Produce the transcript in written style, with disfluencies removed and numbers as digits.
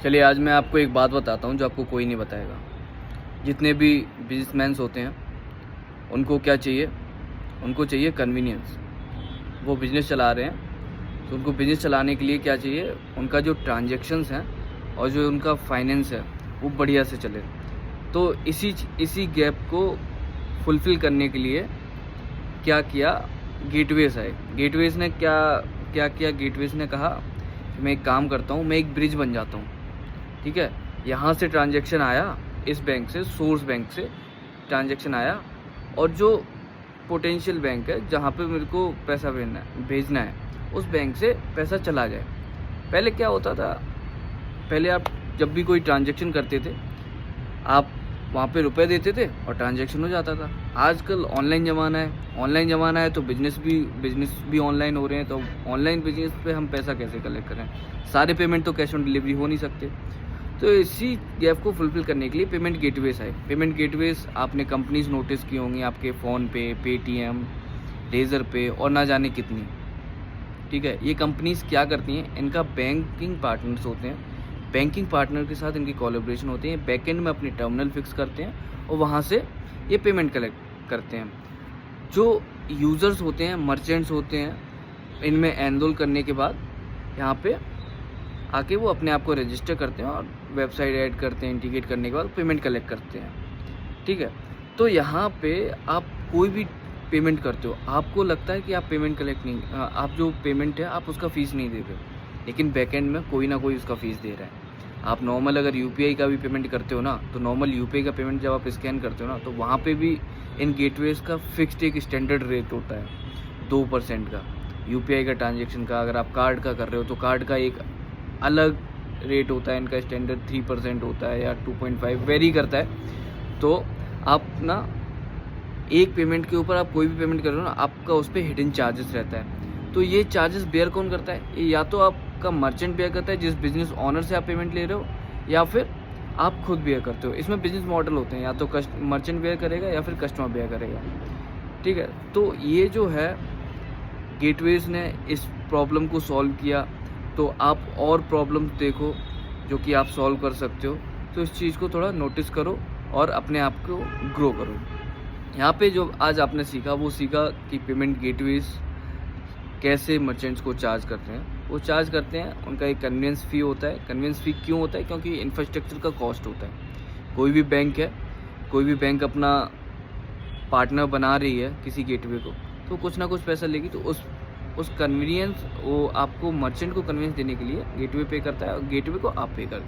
चलिए आज मैं आपको एक बात बताता हूँ जो आपको कोई नहीं बताएगा। जितने भी बिजनेसमैन्स होते हैं उनको क्या चाहिए, उनको चाहिए कन्वीनियंस। वो बिज़नेस चला रहे हैं तो उनको बिज़नेस चलाने के लिए क्या चाहिए, उनका जो ट्रांजैक्शंस हैं और जो उनका फाइनेंस है वो बढ़िया से चले। तो इसी गैप को फुलफ़िल करने के लिए क्या किया, गेटवेज़ आए। गेटवेज़ ने क्या किया, गेटवेज़ ने कहा कि मैं एक काम करता हूँ, मैं एक ब्रिज बन जाता हूँ। ठीक है, यहाँ से ट्रांजैक्शन आया, इस बैंक से, सोर्स बैंक से ट्रांजैक्शन आया और जो पोटेंशियल बैंक है जहाँ पे मेरे को पैसा भेजना है उस बैंक से पैसा चला जाए। पहले क्या होता था, पहले आप जब भी कोई ट्रांजैक्शन करते थे आप वहाँ पे रुपए देते थे और ट्रांजैक्शन हो जाता था। आजकल ऑनलाइन ज़माना है तो बिजनेस भी ऑनलाइन हो रहे हैं। तो ऑनलाइन बिजनेस पे हम पैसा कैसे कलेक्ट करें, सारे पेमेंट तो कैश ऑन डिलीवरी हो नहीं सकते। तो इसी गैप को फुलफिल करने के लिए पेमेंट गेटवेज आए। पेमेंट गेटवेज आपने कंपनीज नोटिस की होंगी, आपके फ़ोनपे, पेटीएम, रेजर पे और ना जाने कितनी। ठीक है, ये कंपनीज क्या करती हैं, इनका बैंकिंग पार्टनर्स होते हैं, बैंकिंग पार्टनर के साथ इनकी कोलैबोरेशन होती है। बैकएंड में अपनी टर्मिनल फिक्स करते हैं और वहाँ से ये पेमेंट कलेक्ट करते हैं। जो यूज़र्स होते हैं, मर्चेंट्स होते हैं, इनमें एनरोल करने के बाद यहाँ पे आके वो अपने आप को रजिस्टर करते हैं और वेबसाइट ऐड करते हैं। इंटीग्रेट करने के बाद पेमेंट कलेक्ट करते हैं। ठीक है, तो यहाँ पे आप कोई भी पेमेंट करते हो, आपको लगता है कि आप पेमेंट कलेक्ट नहीं, आप जो पेमेंट है आप उसका फ़ीस नहीं दे रहे हो, लेकिन बैकएंड में कोई ना कोई उसका फ़ीस दे रहा है। आप नॉर्मल अगर यूपीआई का भी पेमेंट करते हो ना, तो नॉर्मल यूपीआई का पेमेंट जब आप स्कैन करते हो ना, तो वहाँ पे भी इन गेटवेज़ का फिक्स्ड एक स्टैंडर्ड रेट होता है 2% का। यूपीआई का ट्रांजेक्शन का, अगर आप कार्ड का कर रहे हो तो कार्ड का एक अलग रेट होता है, इनका स्टैंडर्ड 3% होता है या 2.5 वेरी करता है। तो आप ना एक पेमेंट के ऊपर आप कोई भी पेमेंट कर रहे हो ना, आपका उस पर हिडन चार्जेस रहता है। तो ये चार्जेस बेयर कौन करता है, ये या तो आपका मर्चेंट बेयर करता है जिस बिजनेस ऑनर से आप पेमेंट ले रहे हो, या फिर आप खुद बेयर करते हो। इसमें बिजनेस मॉडल होते हैं, या तो मर्चेंट बेयर करेगा या फिर कस्टमर बेयर करेगा। ठीक है, तो ये जो है गेटवेज ने इस प्रॉब्लम को सॉल्व किया। तो आप और प्रॉब्लम्स देखो जो कि आप सॉल्व कर सकते हो। तो इस चीज़ को थोड़ा नोटिस करो और अपने आप को ग्रो करो। यहाँ पे जो आज आपने सीखा वो सीखा कि पेमेंट गेटवेज कैसे मर्चेंट्स को चार्ज करते हैं। वो चार्ज करते हैं, उनका एक कन्वीनियंस फ़ी होता है। कन्वीनियंस फ़ी क्यों होता है, क्योंकि इंफ्रास्ट्रक्चर का कॉस्ट होता है। कोई भी बैंक अपना पार्टनर बना रही है किसी गेटवे को, तो कुछ ना कुछ पैसा लेगी। तो उस कन्वीनियंस, वो आपको मर्चेंट को कन्वीनियंस देने के लिए गेटवे पे करता है और गेटवे को आप पे करते हैं।